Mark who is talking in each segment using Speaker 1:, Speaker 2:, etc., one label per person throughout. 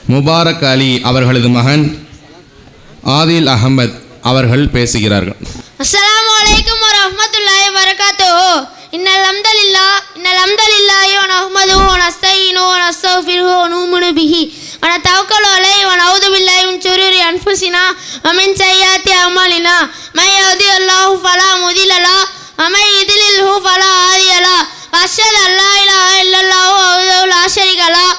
Speaker 1: Mubarak அலி அவர்களது மகன் ஆதில் அகமது அவர்கள் பேசுகிறார்கள்.
Speaker 2: அஸ்ஸலாமு அலைக்கும் வரஹ்மத்துல்லாஹி வபரகாத்துஹு. இன்னல் ஹம்தலில்லாஹி வ நஹ்மதுஹு வ நஸ்தஈனுஹு வ நஸ்தக்ஃபிருஹு வ நு'மினு பிஹி வ நதவக்கலு அலைஹி வ நஊது பில்லாஹி மின் ஷுரூரி அன்ஃபுஸினா வ மின் ஸய்யிஆத்தி அஅமாலினா மை யஹ்திஹில்லாஹு ஃபலா முதில்ல லஹு வ மை யுத்லில்ஹு ஃபலா ஹாதிய லஹு வ அஷ்ஹது அன் லா இலாஹா இல்லல்லாஹு வஹ்தஹு லா ஷரீக லஹு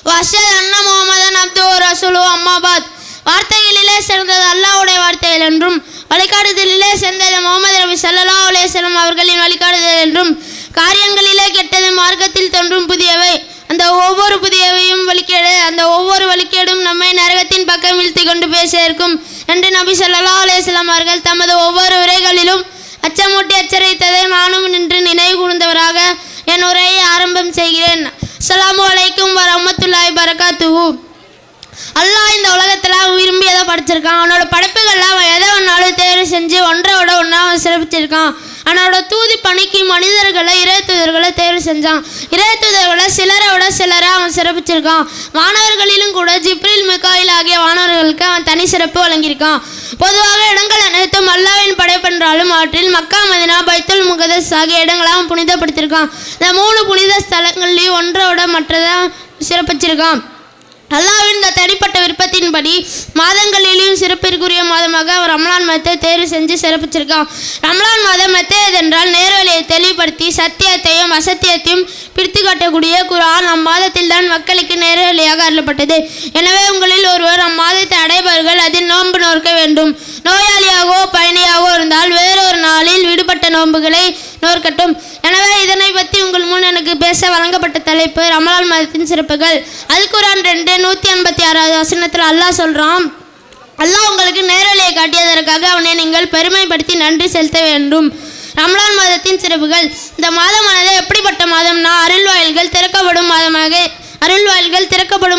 Speaker 2: வ அஷ்ஹது அன்ன முஹம்மதன் அப்துஹு வ ரசூலுஹு. அம்மா பாத். வார்த்தைகளிலே சிறந்தது அல்லாஹ்வுடைய வார்த்தைகள் என்றும் வழிகாட்டுதலிலே சிறந்தது முஹம்மது நபி ஸல்லல்லாஹு அலைஹி வஸல்லம் அவர்களின் வழிகாட்டுதல் என்றும் காரியங்களிலே கெட்டது மார்க்கத்தில் தோன்றும் புதியவை அந்த ஒவ்வொரு புதியவையும் வழிகேடு அந்த ஒவ்வொரு வழிகேடும் நம்மை நரகத்தின் பக்கம் இழுத்து கொண்டு போய் சேர்க்கும் என்று நபி ஸல்லல்லாஹு அலைஹி வஸல்லம் அவர்கள் தமது ஒவ்வொரு உரைகளிலும் அச்சமூட்டி எச்சரித்ததை நானும் நின்று நினைவு கூர்ந்தவராக என் உரையை ஆரம்பம் செய்கிறேன். அஸ்ஸலாமு அலைக்கும் வரஹ்மத்துல்லாஹி வபரகாத்துஹு. அல்லாஹ் இந்த உலகத்தில் விரும்பி எதை படைச்சிருக்கான். அவனோட படைப்புகள்லாம் அவன் எதை ஒன்றாலும் தேர்வு செஞ்சு ஒன்றோட ஒன்றா அவன் சிறப்பிச்சிருக்கான். அவனோட தூதி பணிக்கு மனிதர்களை இறைத்தூதர்களை தேர்வு செஞ்சான். இறைத்தூதர்களை சிலரோட சிலரை அவன் சிறப்பிச்சிருக்கான். வானவர்களிலும் கூட ஜிப்ரில் மிகாயில் ஆகிய வானவர்களுக்கு அவன் தனி சிறப்பு வழங்கியிருக்கான். பொதுவாக இடங்கள் அனைத்தும் அல்லாஹ்வின் படைப்பென்றாலும் அவற்றில் மக்கா மதினா பைத்துல் முகதஸ் ஆகிய இடங்களை அவன் புனிதப்படுத்தியிருக்கான். இந்த 3 புனித ஸ்தலங்களையும் ஒன்றோட மற்றதான் சிறப்பிச்சிருக்கான். அல்லாஹ்வின் இந்த தனிப்பட்ட விருப்பத்தின்படி மாதங்களிலும் சிறப்பிற்குரிய மாதமாக அவர் ரமலான் மாதத்தை தேர்வு செஞ்சு சிறப்பிச்சிருக்கான். ரமலான் மாதம் எத்தேதென்றால் நேர்வழியை தெளிவுபடுத்தி சத்தியத்தையும் அசத்தியத்தையும் பிரித்து காட்டக்கூடிய குர்ஆன் அம்மாதத்தில் தான் மக்களுக்கு நேர்வழியாக அருளப்பட்டது. எனவே உங்களில் ஒருவர் அம்மாதத்தை அடைபவர்கள் அதில் நோன்பு நோக்க வேண்டும். நோயாளியாகவோ பயணியாகவோ இருந்தால் வேறொரு நாளில் விடுபட்ட நோன்புகளை நோக்கட்டும். எனவே இதனை பற்றி உங்கள் முன் எனக்கு பேச வழங்கப்பட்ட தலைப்பு ரமலான் மாதத்தின் சிறப்புகள். அல் குர்ஆன் 2:186 வசனத்தில் அல்லாஹ் சொல்கிறான், அல்லாஹ் உங்களுக்கு நேரலையை காட்டியதற்காக அவனை நீங்கள் பெருமைப்படுத்தி நன்றி செலுத்த வேண்டும். ரமலான் மாதத்தின் சிறப்புகள். இந்த மாதமானது எப்படிப்பட்ட மாதம்னா அருள்வாயில்கள் திறக்கப்படும்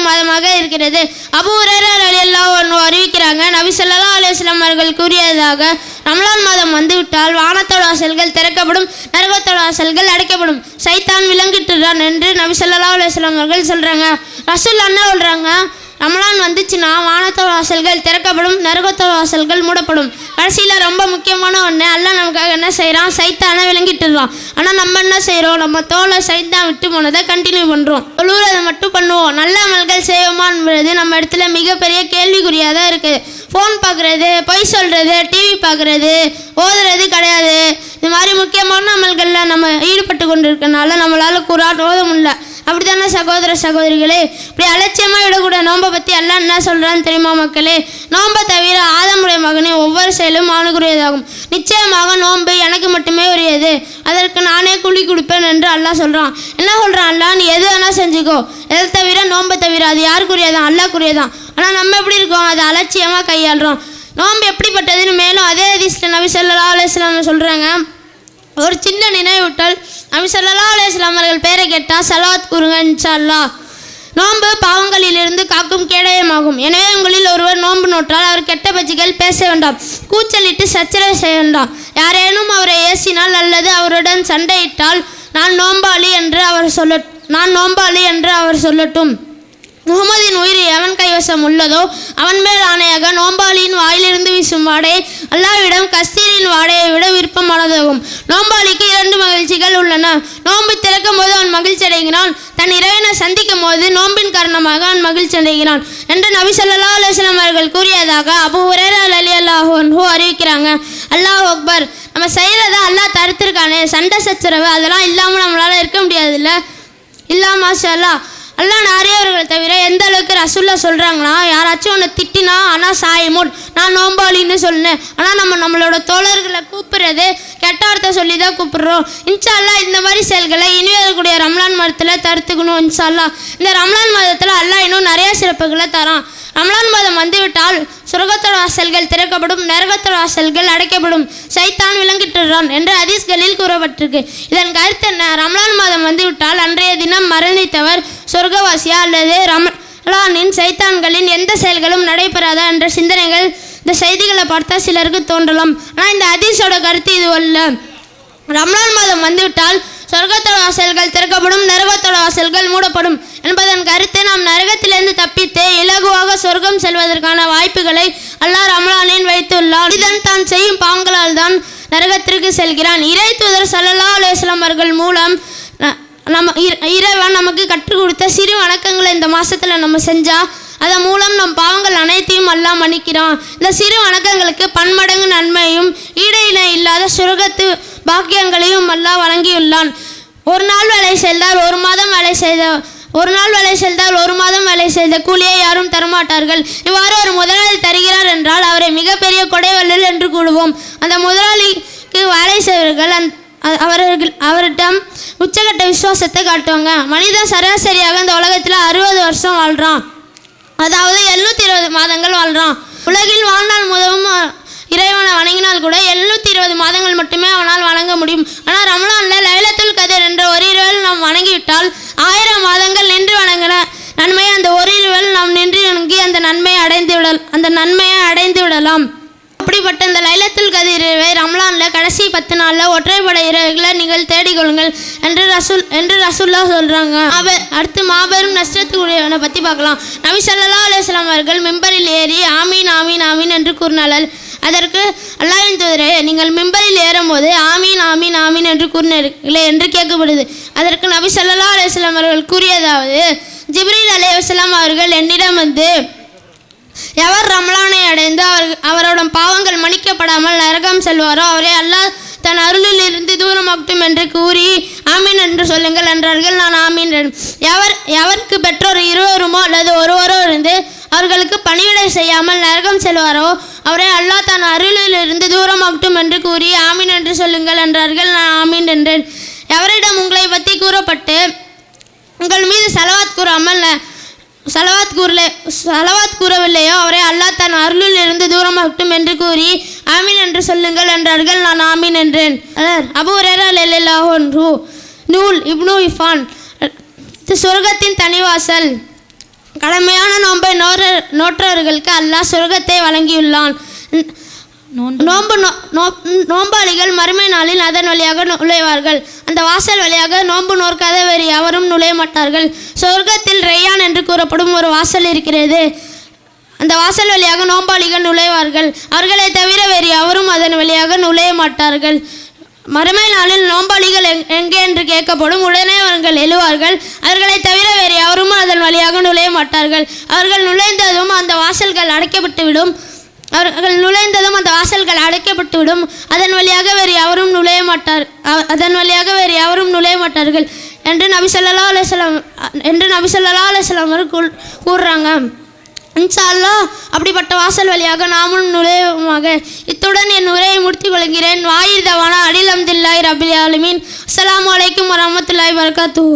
Speaker 2: மாதமாக இருக்கிறது. அபூ ஹுரைரா ரலியல்லாஹு அன்ஹு அறிவிக்கிறாங்க, நபி ஸல்லல்லாஹு அலைஹி வஸல்லம் அவர்கள் கூறியதாக, ரமலான் மாதம் வந்துவிட்டால் வானத்தோட வாசல்கள் திறக்கப்படும், நரகத்தோட வாசல்கள் அடைக்கப்படும், சைத்தான் விளங்கிட்டுறான் என்று நபி ஸல்லல்லாஹு அலைஹி வஸல்லம் அவர்கள் சொல்கிறாங்க. ரசூல் என்ன சொல்கிறாங்க, ரமலான் வந்துச்சுன்னா வானத்தோட வாசல்கள் திறக்கப்படும், நரகத்தோட வாசல்கள் மூடப்படும். கடைசியில் ரொம்ப முக்கியமான ஒன்று, அல்லாஹ் நமக்காக என்ன செய்கிறான், சைத்தானை விளங்கிட்டுருவான். ஆனால் நம்ம என்ன செய்கிறோம், நம்ம தோலை சைத்தான் விட்டு போனதை கண்டினியூ பண்ணுறோம், தொழுகிறதை மட்டும் பண்ணுவோம். நல்ல அமல்கள் செய்வோமான்றது நம்ம இடத்துல மிகப்பெரிய கேள்விக்குறியாக தான் இருக்குது. ஃபோன் பார்க்குறது, பொய் சொல்கிறது, டிவி பார்க்குறது, ஓதுறது கிடையாது. இது மாதிரி முக்கியமான அமல்களில் நம்ம ஈடுபட்டு கொண்டு இருக்கனால நம்மளால் குர்ஆன் ஓத முடியல. அப்படி தானே சகோதர சகோதரிகளே? இப்படி அலட்சியமாக விடக்கூட நோன்பை பற்றி எல்லாம் என்ன சொல்கிறான்னு தெரியுமா மக்களே? நோன்பை தவிர ஆதமுடைய மகனே ஒவ்வொரு செயலும் அவனுக்குரியதாகும். நிச்சயமாக நோன்பு எனக்கு மட்டுமே உரியது, அதற்கு நானே கூலி கொடுப்பேன் என்று அல்லாஹ் சொல்கிறான். என்ன சொல்கிறான் அல்லாஹ், நீ எது வேணால் செஞ்சுக்கோ, எதை தவிர நோன்பை தவிர அது யாருக்குரியதான், அல்லாஹ்க்குரியதான். ஆனால் நம்ம எப்படி இருக்கோம், அதை அலட்சியமாக கையாளுறோம். நோன்பு எப்படிப்பட்டதுன்னு மேலும் அதே ஹதீஸில் நபி ஸல்லல்லாஹு அலைஹி வஸல்லம் சொல்கிறாங்க, ஒரு சின்ன நினைவூட்டல். நபி ஸல்லல்லாஹு அலைஹி வஸல்லம் அவர்கள் பேரை கேட்டால் சலாத் கூறுங்க இன்ஷா அல்லாஹ். நோன்பு பாவங்களிலிருந்து காக்கும் கேடயமாகும். எனவே உங்களில் ஒருவர் நோன்பு நோற்றால் அவர் கெட்ட பேச்சுகள் பேச வேண்டாம், கூச்சலிட்டு சச்சரவு செய்ய வேண்டாம். யாரேனும் அவரை ஏசினால் அல்லது அவருடன் சண்டையிட்டால் நான் நோன்பாளி என்று அவர் சொல்லட்டும். முகமதின் உயிர் எவன் கைவசம் உள்ளதோ அவன் மேல் ஆணையாக நோன்பாளியின் வாயிலிருந்து வீசும் வாடை அல்லாஹ்விடம் கஸ்தூரியின் வாடையை விட விருப்பமானதாகும். நோன்பாளிக்கு 2 மகிழ்ச்சிகள் உள்ளன. நோன்பு திறக்கும் போது அவன் மகிழ்ச்சி அடைகிறான், தன் இறைவனை சந்திக்கும் போது நோன்பின் காரணமாக அவன் மகிழ்ச்சி அடைகிறான் என்று நபி ஸல்லல்லாஹு அலைஹி வஸல்லம் அவர்கள் கூறியதாக அபூ ஹுரைரா ரலியல்லாஹு அன்ஹு அறிவிக்கிறாங்க. அல்லாஹ் அக்பர். நம்ம செய்கிறத அல்லாஹ் தடுத்திருக்கானே, சண்டை சச்சரவு அதெல்லாம் இல்லாமல் நம்மளால் இருக்க முடியாதுல்ல. மாஷா அல்லாஹ். அல்லாஹ் நிறையவர்களை தவிர எந்த அளவுக்கு ரசூல்லா சொல்கிறாங்களா, யாராச்சும் ஒன்று திட்டினா ஆனால் சாயமுட் நான் நோம்பாளின்னு சொன்னேன். ஆனால் நம்மளோட தோழர்களை கூப்பிட்றது கெட்ட வார்த்தை சொல்லி தான் கூப்பிட்றோம். இன்ஷா அல்லாஹ் இந்த மாதிரி செயல்களை இனி வரக்கூடிய ரமலான் மாதத்தில் தடுத்துக்கணும். இன்ஷா அல்லாஹ் இந்த ரமலான் மாதத்தில் அல்லாஹ் இன்னும் நிறைய சிறப்புகளை தரான். ரமலான் மாதம் வந்துவிட்டால் சொர்க்கத்தோட வாசல்கள் திறக்கப்படும், நரகத்தோட வாசல்கள் அடைக்கப்படும், சைத்தான் விளங்கிட்டுறான் என்று ஹதீஸ்களில் கூறப்பட்டிருக்கு. இதன் கருத்து என்ன? ரமலான் மாதம் வந்துவிட்டால் அன்றைய தினம் மரணித்தவர் சொர்க்கவாசியா அல்லது ரமலானின் சைத்தான்களின் எந்த செயல்களும் நடைபெறாதா என்ற சிந்தனைகள் இந்த செய்திகளை பார்த்தா சிலருக்கு தோன்றலாம். ஆனால் இந்த ஹதீஸோட கருத்து இது அல்ல. ரமலான் மாதம் வந்துவிட்டால் சொர்க்கத்தோட வாசல்கள் திறக்கப்படும், நரகத்தோட வாசல்கள் மூடப்படும். என்பதன் கருத்து நாம் நரகத்திலிருந்து தப்பித்து இலகுவாக சொர்க்கம் செல்வதற்கான வாய்ப்புகளை அல்லாஹ் ரமலானில் வைத்துள்ளார். இதன் தான் செய்யும் பாவங்களால் தான் நரகத்திற்கு செல்கிறான். இறை தூதர் ஸல்லல்லாஹு அலைஹி வஸல்லம் அவர்கள் மூலம் இறைவன் நமக்கு கற்றுக் கொடுத்த சிறு வணக்கங்களை இந்த மாதத்தில் நம்ம செஞ்சால் அதன் மூலம் நம் பாவங்கள் அனைத்தையும் அல்லாஹ் மன்னிக்கிறான். இந்த சிறு வணக்கங்களுக்கு பன்மடங்கு நன்மையும் ஈடு இல்லாத சுரகத்து பாக்கியங்களையும் அல்லாஹ் வழங்கியுள்ளான். ஒரு நாள் வேலை செய்தால் ஒரு மாதம் வேலை செய்த கூலியை யாரும் தரமாட்டார்கள். இவ்வாறு ஒரு முதலாளி தருகிறார் என்றால் அவரை மிகப்பெரிய கொடைவள்ளல் என்று கூடுவோம். அந்த முதலாளிக்கு வேலை செய்வர்கள் அவரிடம் உச்சகட்ட விசுவாசத்தை காட்டுவாங்க. மனிதன் சராசரியாக இந்த உலகத்தில் 60 வருஷம் வாழ்கிறான், அதாவது 720 மாதங்கள் வாழ்கிறான். உலகில் வாழ்நாள் முதலும் இறைவனை வணங்கினால் கூட 720 மாதங்கள் மட்டுமே அவனால் வணங்க முடியும். ஆனால் ரமலானில் லைலத்துல் கதிர் என்ற ஒரு இரவில் நாம் வணங்கிவிட்டால் 1000 மாதங்கள் நின்று வணங்கின நன்மையை அந்த ஒரு இரவில் நாம் நின்று வணங்கி அந்த நன்மையை அடைந்து விடலாம். அப்படிப்பட்ட இந்த லைலத்துல் கதிர் இரவை ரமலானில் கடைசி 10 நாளில் ஒற்றைப்படை இரவுகளை நீங்கள் தேடிக்கொள்ளுங்கள் என்று ரசூலுல்லாஹ் சொல்கிறாங்க. அடுத்து மாபெரும் நஷ்டத்துக்குரியவனை பற்றி பார்க்கலாம். நபி ஸல்லல்லாஹு அலைஹி வஸல்லம் அவர்கள் மிம்பரில் ஏறி ஆமீன் ஆமீன் ஆமீன் என்று கூறினார்கள். அதற்கு அல்லாஹ்வின் தூதரே, நீங்கள் மிம்பரில் ஏறும்போது ஆமீன் ஆமீன் ஆமீன் என்று கூறினீர்களே என்று கேட்கப்படுது. அதற்கு நபி ஸல்லல்லாஹு அலைஹி வஸல்லம் அவர்கள் கூறியதாவது, ஜிப்ரீல் அலைஹிஸ்ஸலாம் அவர்கள் என்னிடம் வந்து, எவர் ரமலானை அடைந்து அவரோட பாவங்கள் மன்னிக்கப்படாமல் நரகம் செல்வாரோ அவரை அல்லாஹ் தன் அருளில் இருந்து தூரமாகட்டும் என்று கூறி ஆமீன் என்று சொல்லுங்கள் என்றார்கள். நான் ஆமீன். எவருக்கு பெற்றோர் 20 அல்லது ஒருவரோ இருந்து அவர்களுக்கு பணிவிடை செய்யாமல் நரகம் செல்வாரோ அவரை அல்லாஹ் தன் அருளில் இருந்து தூரமாகட்டும் என்று கூறி ஆமீன் என்று சொல்லுங்கள் என்றார்கள். நான் ஆமீன் என்றேன். எவரிடம் உங்களை பற்றி கூறப்பட்டு உங்கள் மீது சலவாத் கூறவில்லையோ அவரை அல்லாஹ் தன் அருளில் இருந்து தூரமாகட்டும் என்று கூறி ஆமீன் என்று சொல்லுங்கள் என்றார்கள். நான் ஆமீன் என்றேன். அபூ ஹுரைரா ரலியல்லாஹு அன்ஹு, நூல் இப்னு இஃபான். இது சொர்க்கத்தின் தனிவாசல். கடமையான நோன்பை நோற்றவர்களுக்கு அல்லாஹ் சொர்க்கத்தை வழங்கியுள்ளான். நோம்பாளிகள் மறுமை நாளில் அதன் வழியாக நுழைவார்கள். அந்த வாசல் வழியாக நோன்பு நோற்காத வேறு எவரும் நுழைய மாட்டார்கள். சொர்க்கத்தில் ரெய்யான் என்று கூறப்படும் ஒரு வாசல் இருக்கிறது. அந்த வாசல் வழியாக நோம்பாளிகள் நுழைவார்கள். அவர்களை தவிர வேறு எவரும் அதன் வழியாக நுழைய மாட்டார்கள். மறுமை நாளில் நோம்பாளிகள் எங்கே என்று கேட்கப்படும். உடனே அவர்கள் எழுவார்கள். அவர்களை தவிர வேறு எவரும் அதன் வழியாக நுழைய மாட்டார்கள். அவர்கள் நுழைந்ததும் அந்த வாசல்கள் அடைக்கப்பட்டுவிடும். அதன் வழியாக வேறு எவரும் நுழைய மாட்டார்கள் என்று நபி ஸல்லல்லாஹு அலைஹி வஸல்லம் கூறுறாங்க. இன்ஷா அல்லாஹ் அப்படிப்பட்ட வாசல் வழியாக நாமும் நுழைவோமாக. இத்துடன் என் உரையை முடித்துக் கொள்கிறேன். வாயிர் தவானா அல்ஹம்துலில்லாஹி ரப்பில் ஆலமீன். அஸ்ஸலாமு அலைக்கும் வரஹ்மத்துல்லாஹி வபரகாத்துஹு.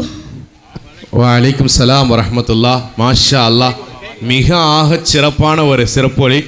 Speaker 1: வலைக்கும் சலாம் வரஹ்மத்துல்லாஹ். மாஷா அல்லாஹ், மிக சிறப்பான ஒரு சிறப்பொழி.